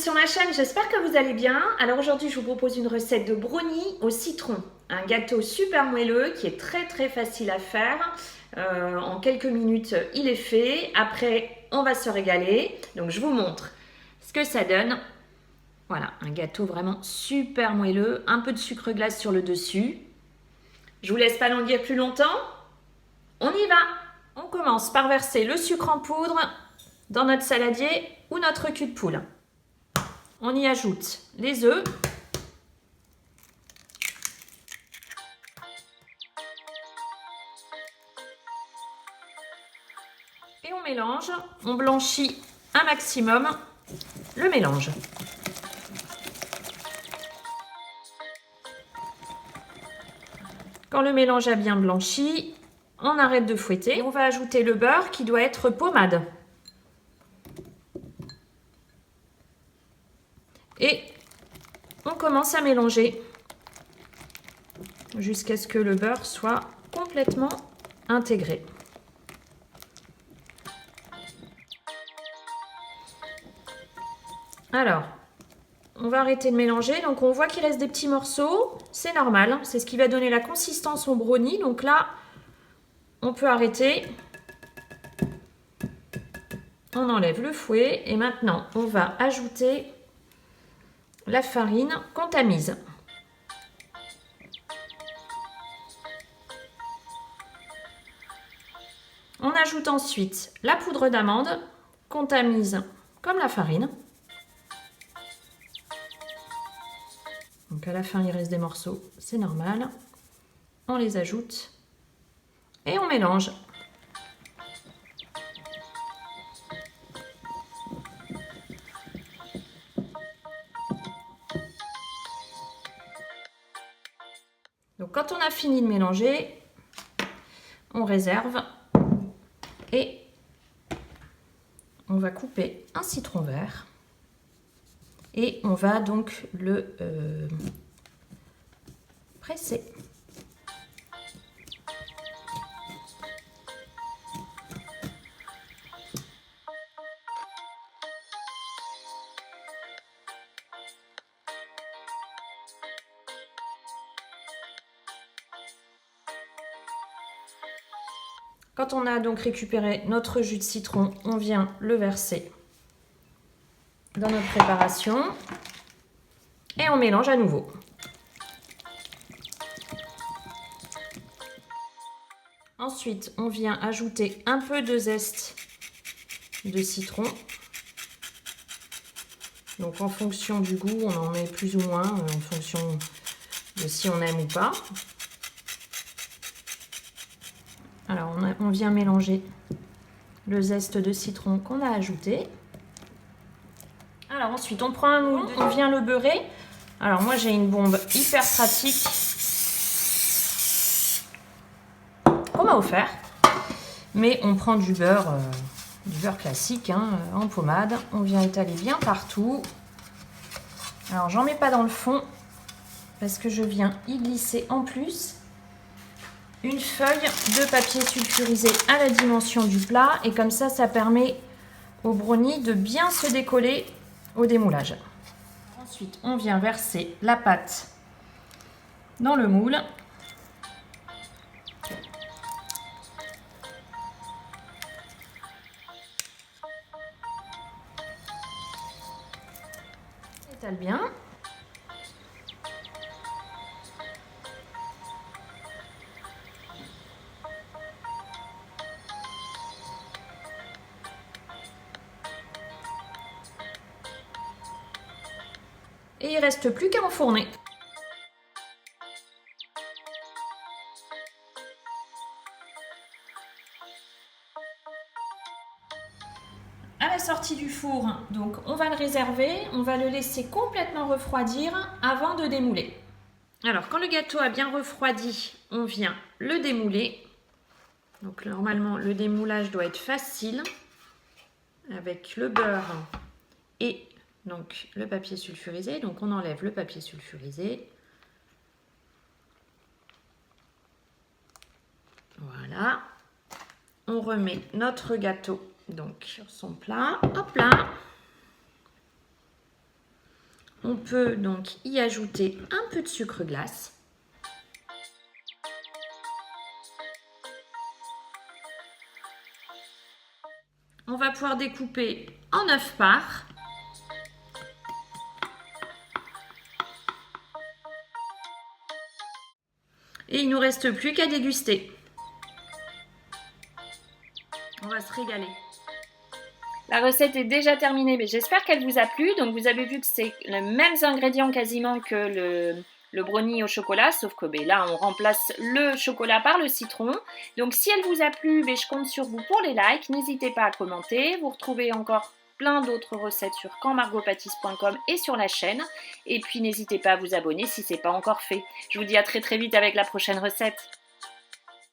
sur ma chaîne, j'espère que vous allez bien. Alors aujourd'hui je vous propose une recette de brownie au citron. Un gâteau super moelleux qui est très facile à faire. En quelques minutes il est fait. Après on va se régaler. Donc je vous montre ce que ça donne. Voilà, un gâteau vraiment super moelleux. Un peu de sucre glace sur le dessus. Je vous laisse pas languir plus longtemps. On y va. On commence par verser le sucre en poudre dans notre saladier ou notre cul de poule. On y ajoute les œufs. Et on mélange. On blanchit un maximum le mélange. Quand le mélange a bien blanchi, on arrête de fouetter. Et on va ajouter le beurre qui doit être pommade. Et on commence à mélanger jusqu'à ce que le beurre soit complètement intégré. Alors, on va arrêter de mélanger. Donc on voit qu'il reste des petits morceaux. C'est normal, c'est ce qui va donner la consistance au brownie. Donc là, on peut arrêter. On enlève le fouet et maintenant on va ajouter la farine qu'on tamise. On ajoute ensuite la poudre d'amande qu'on tamise comme la farine. Donc à la fin il reste des morceaux, c'est normal. On les ajoute et on mélange. Donc quand on a fini de mélanger, on réserve et on va couper un citron vert et on va donc le presser. Quand on a donc récupéré notre jus de citron, on vient le verser dans notre préparation et on mélange à nouveau. Ensuite, on vient ajouter un peu de zeste de citron. Donc en fonction du goût, on en met plus ou moins, en fonction de si on aime ou pas. Alors on vient mélanger le zeste de citron qu'on a ajouté. Alors ensuite on prend un moule, on vient le beurrer. Alors moi j'ai une bombe hyper pratique qu'on m'a offert. Mais on prend du beurre classique hein, en pommade. On vient étaler bien partout. Alors j'en mets pas dans le fond parce que je viens y glisser en plus une feuille de papier sulfurisé à la dimension du plat et comme ça permet au brownie de bien se décoller au démoulage. Ensuite, on vient verser la pâte dans le moule. On étale bien. Et il ne reste plus qu'à enfourner. À la sortie du four, donc on va le réserver, on va le laisser complètement refroidir avant de démouler. Alors quand le gâteau a bien refroidi, on vient le démouler. Donc normalement le démoulage doit être facile avec le beurre et donc le papier sulfurisé. Donc on enlève le papier sulfurisé. Voilà. On remet notre gâteau donc sur son plat. Hop là. On peut donc y ajouter un peu de sucre glace. On va pouvoir découper en 9 parts. Et il ne nous reste plus qu'à déguster. On va se régaler. La recette est déjà terminée, mais j'espère qu'elle vous a plu. Donc vous avez vu que c'est les mêmes ingrédients quasiment que le brownie au chocolat, sauf que là on remplace le chocolat par le citron. Donc si elle vous a plu, je compte sur vous pour les likes. N'hésitez pas à commenter. Vous retrouvez encore plein d'autres recettes sur quandmargotpâtisse.com et sur la chaîne. Et puis n'hésitez pas à vous abonner si ce n'est pas encore fait. Je vous dis à très très vite avec la prochaine recette.